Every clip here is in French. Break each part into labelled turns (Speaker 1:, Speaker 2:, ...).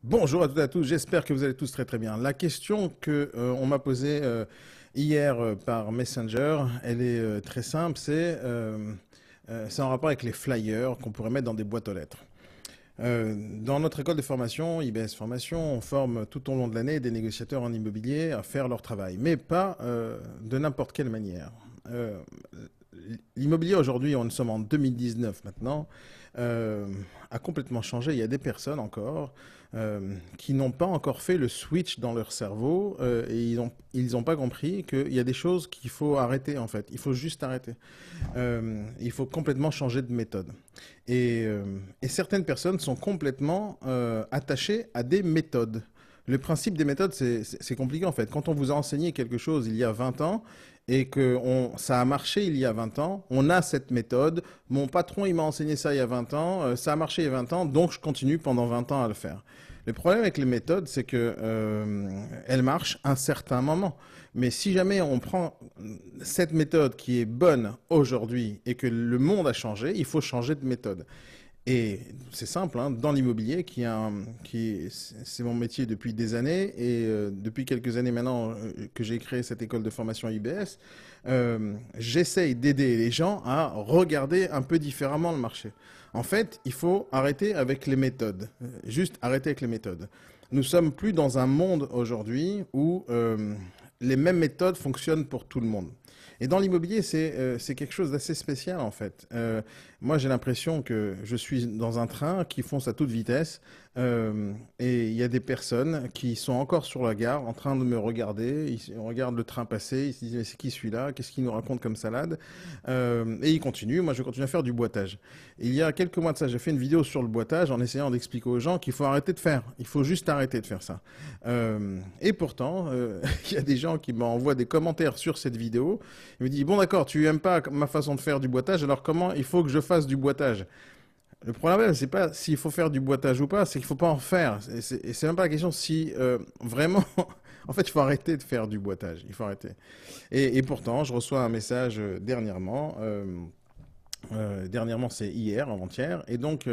Speaker 1: Bonjour à toutes et à tous, j'espère que vous allez tous très très bien. La question que on m'a posée hier par Messenger, elle est très simple, c'est en rapport avec les flyers qu'on pourrait mettre dans des boîtes aux lettres. Dans notre école de formation, IBS Formation, on forme tout au long de l'année des négociateurs en immobilier à faire leur travail, mais pas de n'importe quelle manière. Euh, L'immobilier aujourd'hui, on sommes en 2019 maintenant, euh, a complètement changé. Il y a des personnes encore qui n'ont pas encore fait le switch dans leur cerveau et ils ont pas compris qu'il y a des choses qu'il faut arrêter en fait. Il faut juste arrêter. Il faut complètement changer de méthode. Et certaines personnes sont complètement attachées à des méthodes. Le principe des méthodes, c'est compliqué en fait. Quand on vous a enseigné quelque chose il y a 20 ans et que ça a marché il y a 20 ans, on a cette méthode. Mon patron, il m'a enseigné ça il y a 20 ans, ça a marché il y a 20 ans, donc je continue pendant 20 ans à le faire. Le problème avec les méthodes, c'est que elles marchent un certain moment. Mais si jamais on prend cette méthode qui est bonne aujourd'hui et que le monde a changé, il faut changer de méthode. Et c'est simple, hein, dans l'immobilier, c'est mon métier depuis des années, et depuis quelques années maintenant que j'ai créé cette école de formation IBS, j'essaye d'aider les gens à regarder un peu différemment le marché. En fait, il faut arrêter avec les méthodes, juste arrêter avec les méthodes. Nous sommes plus dans un monde aujourd'hui où les mêmes méthodes fonctionnent pour tout le monde. Et dans l'immobilier, c'est quelque chose d'assez spécial en fait. Moi, j'ai l'impression que je suis dans un train qui fonce à toute vitesse et il y a des personnes qui sont encore sur la gare en train de me regarder. Ils regardent le train passer, ils se disent mais c'est qui celui-là? Qu'est-ce qu'il nous raconte comme salade? Et ils continuent. Moi, je continue à faire du boitage. Et il y a quelques mois de ça, j'ai fait une vidéo sur le boitage en essayant d'expliquer aux gens qu'il faut arrêter de faire. Il faut juste arrêter de faire ça. Et pourtant, il y a des gens qui m'envoient des commentaires sur cette vidéo. Ils me disent bon d'accord, tu aimes pas ma façon de faire du boitage, alors comment il faut que je fasse du boitage? Le problème, c'est pas s'il faut faire du boitage ou pas, c'est qu'il faut pas en faire. Et c'est même pas la question si vraiment. En fait, il faut arrêter de faire du boitage. Il faut arrêter. Et pourtant, je reçois un message dernièrement. Dernièrement, c'est hier, avant-hier. Et donc,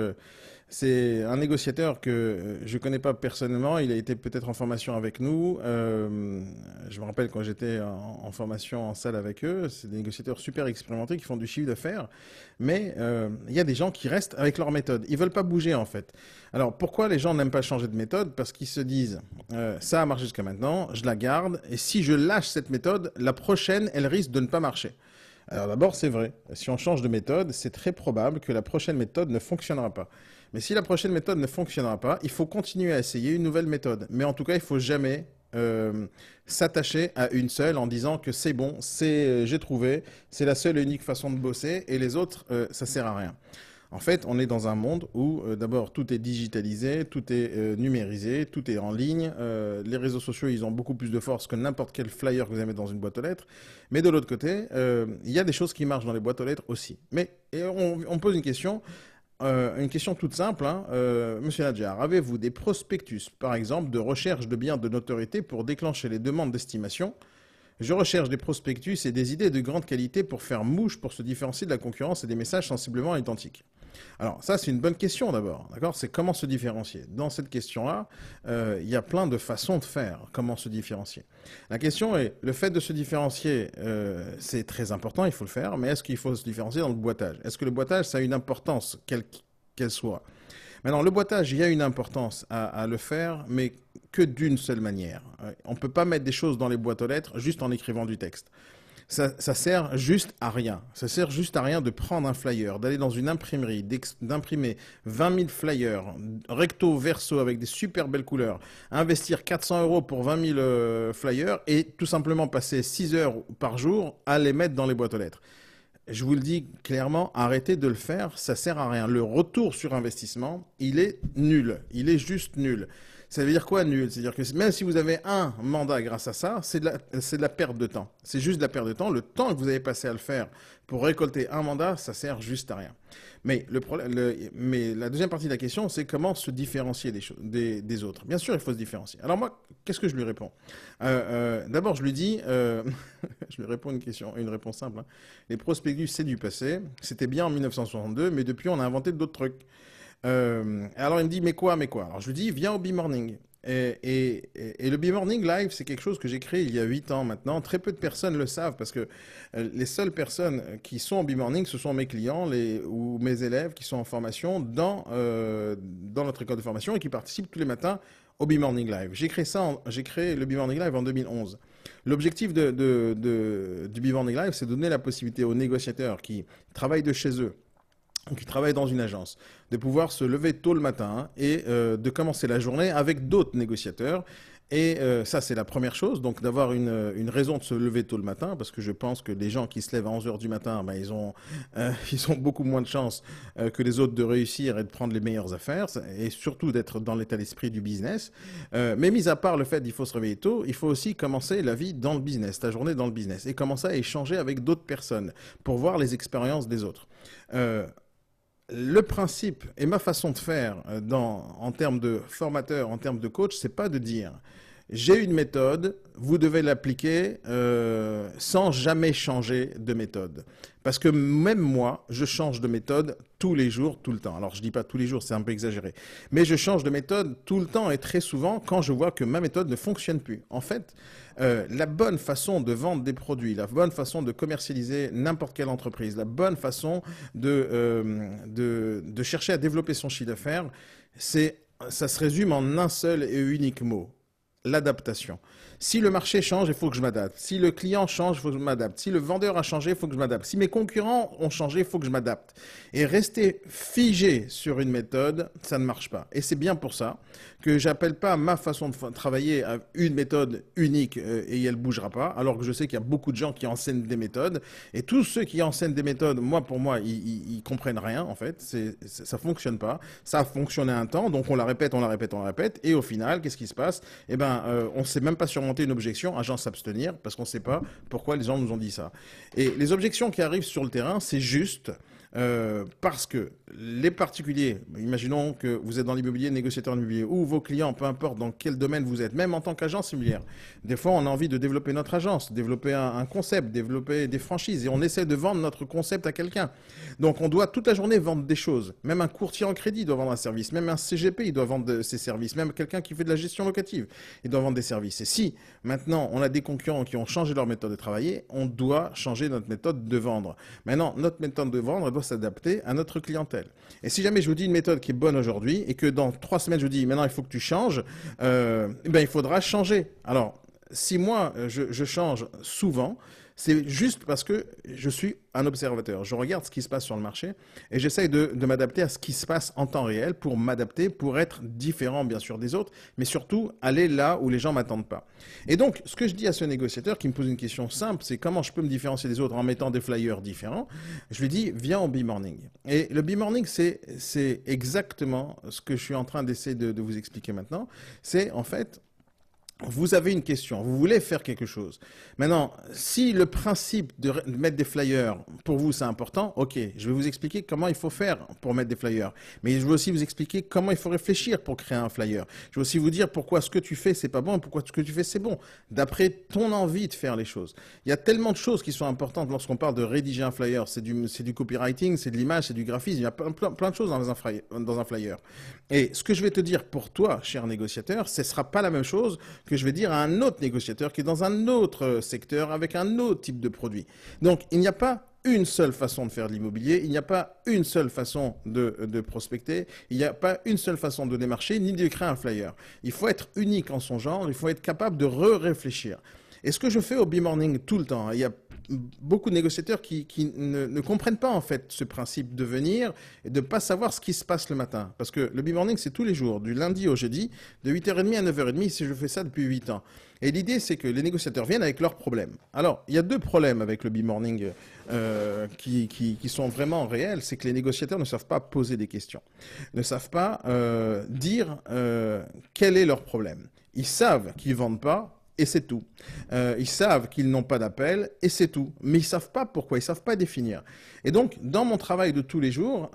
Speaker 1: c'est un négociateur que je ne connais pas personnellement. Il a été peut-être en formation avec nous. Je me rappelle quand j'étais en formation en salle avec eux. C'est des négociateurs super expérimentés qui font du chiffre d'affaires. Mais il y a des gens qui restent avec leur méthode. Ils ne veulent pas bouger en fait. Alors pourquoi les gens n'aiment pas changer de méthode? Parce qu'ils se disent, ça a marché jusqu'à maintenant, je la garde. Et si je lâche cette méthode, la prochaine, elle risque de ne pas marcher. Alors d'abord, c'est vrai. Si on change de méthode, c'est très probable que la prochaine méthode ne fonctionnera pas. Mais si la prochaine méthode ne fonctionnera pas, il faut continuer à essayer une nouvelle méthode. Mais en tout cas, il faut jamais s'attacher à une seule en disant que c'est bon, j'ai trouvé, c'est la seule et unique façon de bosser et les autres, ça sert à rien. En fait, on est dans un monde où d'abord tout est digitalisé, tout est numérisé, tout est en ligne. Les réseaux sociaux, ils ont beaucoup plus de force que n'importe quel flyer que vous allez mettre dans une boîte aux lettres. Mais de l'autre côté, il y a des choses qui marchent dans les boîtes aux lettres aussi. Mais et on pose une question toute simple, hein. Monsieur Nadjar, avez-vous des prospectus, par exemple, de recherche de biens de notoriété pour déclencher les demandes d'estimation? Je recherche des prospectus et des idées de grande qualité pour faire mouche, pour se différencier de la concurrence et des messages sensiblement identiques. Alors ça, c'est une bonne question d'abord, d'accord? C'est comment se différencier. Dans cette question-là, il y a plein de façons de faire, comment se différencier. La question est, le fait de se différencier, c'est très important, il faut le faire, mais est-ce qu'il faut se différencier dans le boitage? Est-ce que le boitage, ça a une importance, qu'elle soit? Maintenant, le boitage, il y a une importance à le faire, mais que d'une seule manière. On ne peut pas mettre des choses dans les boîtes aux lettres juste en écrivant du texte. Ça sert juste à rien. Ça sert juste à rien de prendre un flyer, d'aller dans une imprimerie, d'imprimer 20 000 flyers, recto, verso, avec des super belles couleurs, investir 400 euros pour 20 000 flyers et tout simplement passer 6 heures par jour à les mettre dans les boîtes aux lettres. Je vous le dis clairement, arrêtez de le faire, ça sert à rien. Le retour sur investissement, il est nul. Il est juste nul. Ça veut dire quoi nul? C'est-à-dire que même si vous avez un mandat grâce à ça, c'est de la perte de temps. C'est juste de la perte de temps. Le temps que vous avez passé à le faire pour récolter un mandat, ça sert juste à rien. Mais la deuxième partie de la question, c'est comment se différencier des autres. Bien sûr, il faut se différencier. Alors moi, qu'est-ce que je lui réponds? D'abord, je lui dis, je lui réponds une réponse simple, hein. Les prospectus, c'est du passé. C'était bien en 1962, mais depuis, on a inventé d'autres trucs. Alors il me dit, mais quoi, mais quoi? Alors je lui dis, viens au B-Morning. Et le B-Morning Live, c'est quelque chose que j'ai créé il y a 8 ans maintenant. Très peu de personnes le savent parce que les seules personnes qui sont au B-Morning, ce sont mes clients ou mes élèves qui sont en formation dans notre école de formation et qui participent tous les matins au B-Morning Live. J'ai créé le B-Morning Live en 2011. L'objectif du B-Morning Live, c'est de donner la possibilité aux négociateurs qui travaillent de chez eux, qui travaillent dans une agence, de pouvoir se lever tôt le matin et de commencer la journée avec d'autres négociateurs. Et ça, c'est la première chose, donc d'avoir une raison de se lever tôt le matin, parce que je pense que les gens qui se lèvent à 11 heures du matin, ben, ils ont beaucoup moins de chances que les autres de réussir et de prendre les meilleures affaires, et surtout d'être dans l'état d'esprit du business. Mais mis à part le fait qu'il faut se réveiller tôt, il faut aussi commencer la vie dans le business, ta journée dans le business, et commencer à échanger avec d'autres personnes pour voir les expériences des autres. Le principe et ma façon de faire en termes de formateur, en termes de coach, c'est pas de dire j'ai une méthode, vous devez l'appliquer sans jamais changer de méthode. Parce que même moi, je change de méthode tous les jours, tout le temps. Alors je dis pas tous les jours, c'est un peu exagéré. Mais je change de méthode tout le temps et très souvent quand je vois que ma méthode ne fonctionne plus. En fait, la bonne façon de vendre des produits, la bonne façon de commercialiser n'importe quelle entreprise, la bonne façon de chercher à développer son chiffre d'affaires, ça se résume en un seul et unique mot: l'adaptation. Si le marché change, il faut que je m'adapte. Si le client change, il faut que je m'adapte. Si le vendeur a changé, il faut que je m'adapte. Si mes concurrents ont changé, il faut que je m'adapte. Et rester figé sur une méthode, ça ne marche pas. Et c'est bien pour ça que j'appelle pas ma façon de travailler à une méthode unique et elle bougera pas, alors que je sais qu'il y a beaucoup de gens qui enseignent des méthodes. Et tous ceux qui enseignent des méthodes, pour moi, ils comprennent rien, en fait. Ça fonctionne pas. Ça a fonctionné un temps, donc on la répète, on la répète, on la répète. Et au final, qu'est-ce qui se passe? Eh ben, on ne sait même pas surmonter une objection, agent s'abstenir, parce qu'on ne sait pas pourquoi les gens nous ont dit ça. Et les objections qui arrivent sur le terrain, c'est juste parce que les particuliers, imaginons que vous êtes dans l'immobilier, négociateur immobilier, ou vos clients, peu importe dans quel domaine vous êtes, même en tant qu'agence immobilière, des fois on a envie de développer notre agence, développer un concept, développer des franchises, et on essaie de vendre notre concept à quelqu'un. Donc on doit toute la journée vendre des choses. Même un courtier en crédit doit vendre un service, même un CGP il doit vendre ses services, même quelqu'un qui fait de la gestion locative, il doit vendre des services. Et si maintenant on a des concurrents qui ont changé leur méthode de travailler, on doit changer notre méthode de vendre. Maintenant, notre méthode de vendre, elle doit s'adapter à notre clientèle. Et si jamais je vous dis une méthode qui est bonne aujourd'hui et que dans 3 semaines je vous dis maintenant il faut que tu changes, il faudra changer. Alors, si moi je change souvent, c'est juste parce que je suis un observateur. Je regarde ce qui se passe sur le marché et j'essaye de m'adapter à ce qui se passe en temps réel pour m'adapter, pour être différent bien sûr des autres, mais surtout aller là où les gens ne m'attendent pas. Et donc, ce que je dis à ce négociateur qui me pose une question simple, c'est comment je peux me différencier des autres en mettant des flyers différents. Je lui dis, viens au B-Morning. Et le B-Morning, c'est exactement ce que je suis en train d'essayer de vous expliquer maintenant. C'est en fait, vous avez une question, vous voulez faire quelque chose. Maintenant, si le principe de mettre des flyers, pour vous, c'est important, ok, je vais vous expliquer comment il faut faire pour mettre des flyers. Mais je vais aussi vous expliquer comment il faut réfléchir pour créer un flyer. Je vais aussi vous dire pourquoi ce que tu fais, c'est pas bon et pourquoi ce que tu fais, c'est bon. D'après ton envie de faire les choses. Il y a tellement de choses qui sont importantes lorsqu'on parle de rédiger un flyer. C'est du copywriting, c'est de l'image, c'est du graphisme. Il y a plein de choses dans un flyer. Et ce que je vais te dire pour toi, cher négociateur, ce ne sera pas la même chose que je vais dire à un autre négociateur qui est dans un autre secteur avec un autre type de produit. Donc, il n'y a pas une seule façon de faire de l'immobilier, il n'y a pas une seule façon de prospecter, il n'y a pas une seule façon de démarcher, ni de créer un flyer. Il faut être unique en son genre, il faut être capable de réfléchir. Et ce que je fais au B-Morning tout le temps, il y a beaucoup de négociateurs qui ne comprennent pas en fait ce principe de venir et de ne pas savoir ce qui se passe le matin. Parce que le B-Morning, c'est tous les jours, du lundi au jeudi, de 8h30 à 9h30, si je fais ça depuis 8 ans. Et l'idée, c'est que les négociateurs viennent avec leurs problèmes. Alors, il y a 2 problèmes avec le B-Morning qui sont vraiment réels. C'est que les négociateurs ne savent pas poser des questions, ne savent pas dire quel est leur problème. Ils savent qu'ils ne vendent pas, et c'est tout. Ils savent qu'ils n'ont pas d'appel et c'est tout. Mais ils ne savent pas pourquoi, ils ne savent pas définir. Et donc, dans mon travail de tous les jours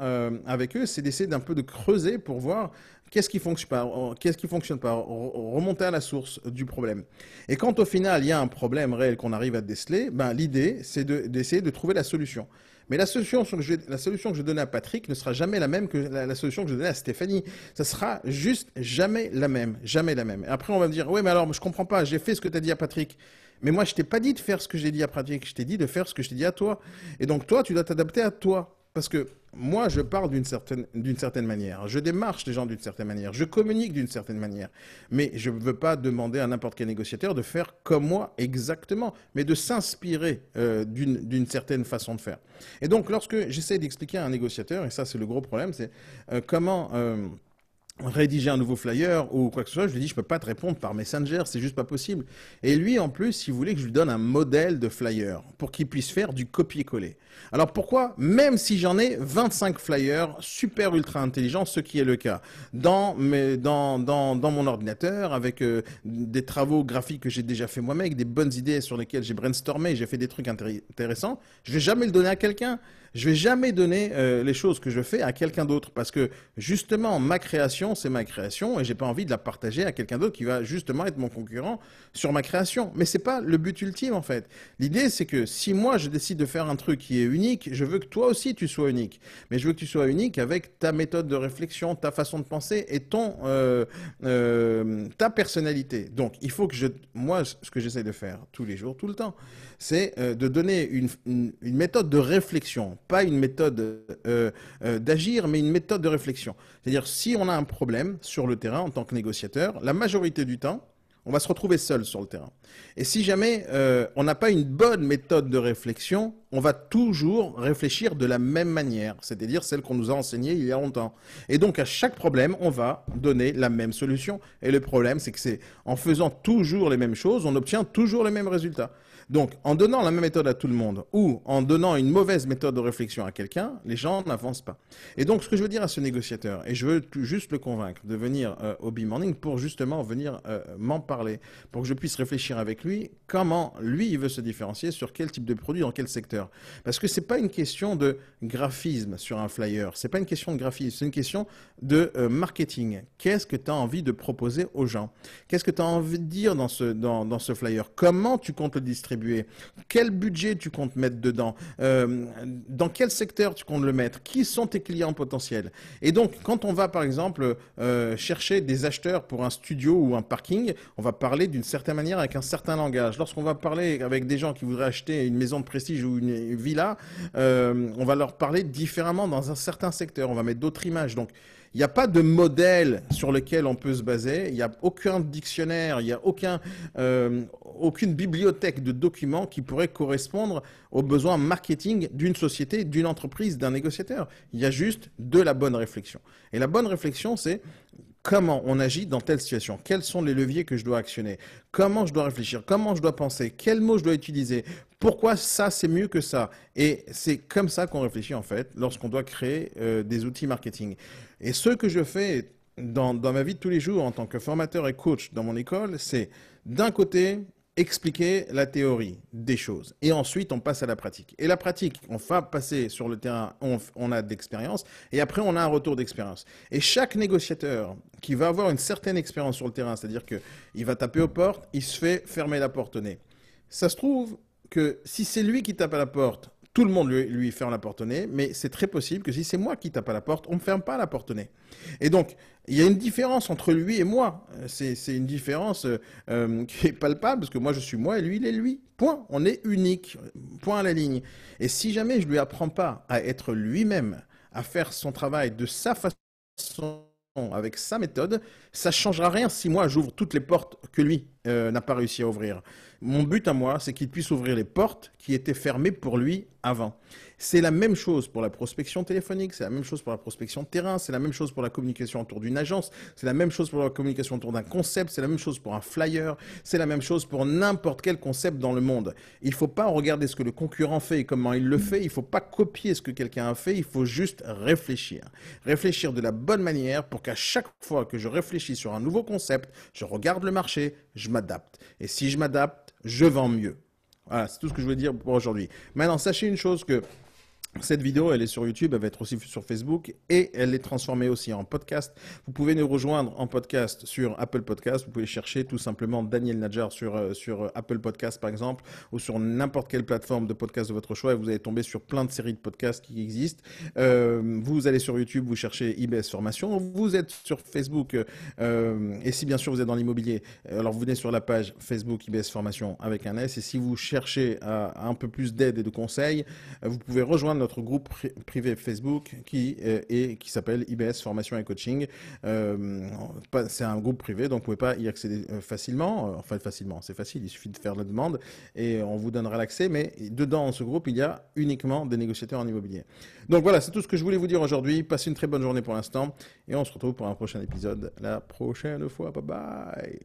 Speaker 1: avec eux, c'est d'essayer d'un peu de creuser pour voir qu'est-ce qui fonctionne pas, remonter à la source du problème. Et quand au final, il y a un problème réel qu'on arrive à déceler, l'idée, c'est d'essayer de trouver la solution. Mais la solution que je donnais à Patrick ne sera jamais la même que la solution que je donnais à Stéphanie. Ça sera juste jamais la même. Jamais la même. Et après, on va me dire, oui, mais alors, je comprends pas, j'ai fait ce que tu as dit à Patrick. Mais moi, je t'ai pas dit de faire ce que j'ai dit à Patrick, je t'ai dit de faire ce que je t'ai dit à toi. Et donc, toi, tu dois t'adapter à toi. Parce que moi, je parle d'une certaine manière. Je démarche les gens d'une certaine manière. Je communique d'une certaine manière. Mais je ne veux pas demander à n'importe quel négociateur de faire comme moi exactement, mais de s'inspirer d'une certaine façon de faire. Et donc, lorsque j'essaie d'expliquer à un négociateur, et ça, c'est le gros problème, c'est comment rédiger un nouveau flyer ou quoi que ce soit, je lui dis je peux pas te répondre par Messenger, c'est juste pas possible. Et lui en plus, il voulait que je lui donne un modèle de flyer pour qu'il puisse faire du copier-coller. Alors pourquoi? Même si j'en ai 25 flyers super ultra intelligents, ce qui est le cas, dans mon ordinateur, avec des travaux graphiques que j'ai déjà fait moi-même, avec des bonnes idées sur lesquelles j'ai brainstormé, j'ai fait des trucs intéressants, je vais jamais le donner à quelqu'un. Je vais jamais donner les choses que je fais à quelqu'un d'autre parce que justement ma création c'est ma création et j'ai pas envie de la partager à quelqu'un d'autre qui va justement être mon concurrent sur ma création. Mais c'est pas le but ultime en fait. L'idée c'est que si moi je décide de faire un truc qui est unique, je veux que toi aussi tu sois unique. Mais je veux que tu sois unique avec ta méthode de réflexion, ta façon de penser et ta personnalité. Donc il faut que moi ce que j'essaie de faire tous les jours, tout le temps, c'est de donner une méthode de réflexion, pas une méthode d'agir, mais une méthode de réflexion. C'est-à-dire, si on a un problème sur le terrain en tant que négociateur, la majorité du temps, on va se retrouver seul sur le terrain. Et si jamais on n'a pas une bonne méthode de réflexion, on va toujours réfléchir de la même manière, c'est-à-dire celle qu'on nous a enseignée il y a longtemps. Et donc à chaque problème, on va donner la même solution. Et le problème, c'est que c'est en faisant toujours les mêmes choses, on obtient toujours les mêmes résultats. Donc, en donnant la même méthode à tout le monde ou en donnant une mauvaise méthode de réflexion à quelqu'un, les gens n'avancent pas. Et donc, ce que je veux dire à ce négociateur, et je veux juste le convaincre de venir au B-Morning pour justement venir m'en parler, pour que je puisse réfléchir avec lui comment lui, il veut se différencier sur quel type de produit, dans quel secteur. Parce que c'est pas une question de graphisme sur un flyer, c'est pas une question de graphisme, c'est une question de marketing. Qu'est-ce que tu as envie de proposer aux gens? Qu'est-ce que tu as envie de dire dans ce flyer? Comment tu comptes le distribuer? Quel budget tu comptes mettre dedans? Dans quel secteur tu comptes le mettre? Qui sont tes clients potentiels? Et donc, quand on va, par exemple, chercher des acheteurs pour un studio ou un parking, on va parler d'une certaine manière avec un certain langage. Lorsqu'on va parler avec des gens qui voudraient acheter une maison de prestige ou une villa, on va leur parler différemment dans un certain secteur. On va mettre d'autres images. Donc, il n'y a pas de modèle sur lequel on peut se baser, il n'y a aucun dictionnaire, il n'y a aucune bibliothèque de documents qui pourrait correspondre aux besoins marketing d'une société, d'une entreprise, d'un négociateur. Il y a juste de la bonne réflexion. Et la bonne réflexion, c'est comment on agit dans telle situation, quels sont les leviers que je dois actionner, comment je dois réfléchir, comment je dois penser, quels mots je dois utiliser, pourquoi ça c'est mieux que ça. Et c'est comme ça qu'on réfléchit en fait lorsqu'on doit créer des outils marketing. Et ce que je fais dans ma vie de tous les jours en tant que formateur et coach dans mon école, c'est d'un côté expliquer la théorie des choses. Et ensuite, on passe à la pratique. Et la pratique, on va passer sur le terrain, on a de l'expérience, et après, on a un retour d'expérience. Et chaque négociateur qui va avoir une certaine expérience sur le terrain, c'est-à-dire qu'il va taper aux portes, il se fait fermer la porte au nez. Ça se trouve que si c'est lui qui tape à la porte, tout le monde lui ferme la porte au nez, mais c'est très possible que si c'est moi qui tape à la porte, on ne me ferme pas la porte au nez. Et donc, il y a une différence entre lui et moi. C'est une différence qui est palpable, parce que moi je suis moi et lui il est lui. Point. On est unique. Point à la ligne. Et si jamais je lui apprends pas à être lui-même, à faire son travail de sa façon, avec sa méthode, ça changera rien si moi j'ouvre toutes les portes que lui n'a pas réussi à ouvrir. Mon but à moi, c'est qu'il puisse ouvrir les portes qui étaient fermées pour lui avant. C'est la même chose pour la prospection téléphonique, c'est la même chose pour la prospection de terrain, c'est la même chose pour la communication autour d'une agence, c'est la même chose pour la communication autour d'un concept, c'est la même chose pour un flyer, c'est la même chose pour n'importe quel concept dans le monde. Il ne faut pas regarder ce que le concurrent fait et comment il le fait, il ne faut pas copier ce que quelqu'un a fait, il faut juste réfléchir. Réfléchir de la bonne manière pour qu'à chaque fois que je réfléchis sur un nouveau concept, je regarde le marché, je m'adapte. Et si je m'adapte, je vends mieux. Voilà, c'est tout ce que je voulais dire pour aujourd'hui. Maintenant, sachez une chose que Cette vidéo, elle est sur YouTube, elle va être aussi sur Facebook et elle est transformée aussi en podcast. Vous pouvez nous rejoindre en podcast sur Apple Podcast. Vous pouvez chercher tout simplement Daniel Nadjar sur Apple Podcast par exemple ou sur n'importe quelle plateforme de podcast de votre choix et vous allez tomber sur plein de séries de podcasts qui existent. Vous allez sur YouTube, vous cherchez IBS Formation. Vous êtes sur Facebook et si bien sûr vous êtes dans l'immobilier, alors vous venez sur la page Facebook IBS Formation avec un S et si vous cherchez un peu plus d'aide et de conseils, vous pouvez rejoindre notre groupe privé Facebook qui s'appelle IBS Formation et Coaching. C'est un groupe privé, donc vous ne pouvez pas y accéder facilement. Enfin, facilement, c'est facile, il suffit de faire la demande et on vous donnera l'accès. Mais dedans, dans ce groupe, il y a uniquement des négociateurs en immobilier. Donc voilà, c'est tout ce que je voulais vous dire aujourd'hui. Passez une très bonne journée pour l'instant et on se retrouve pour un prochain épisode la prochaine fois. Bye bye.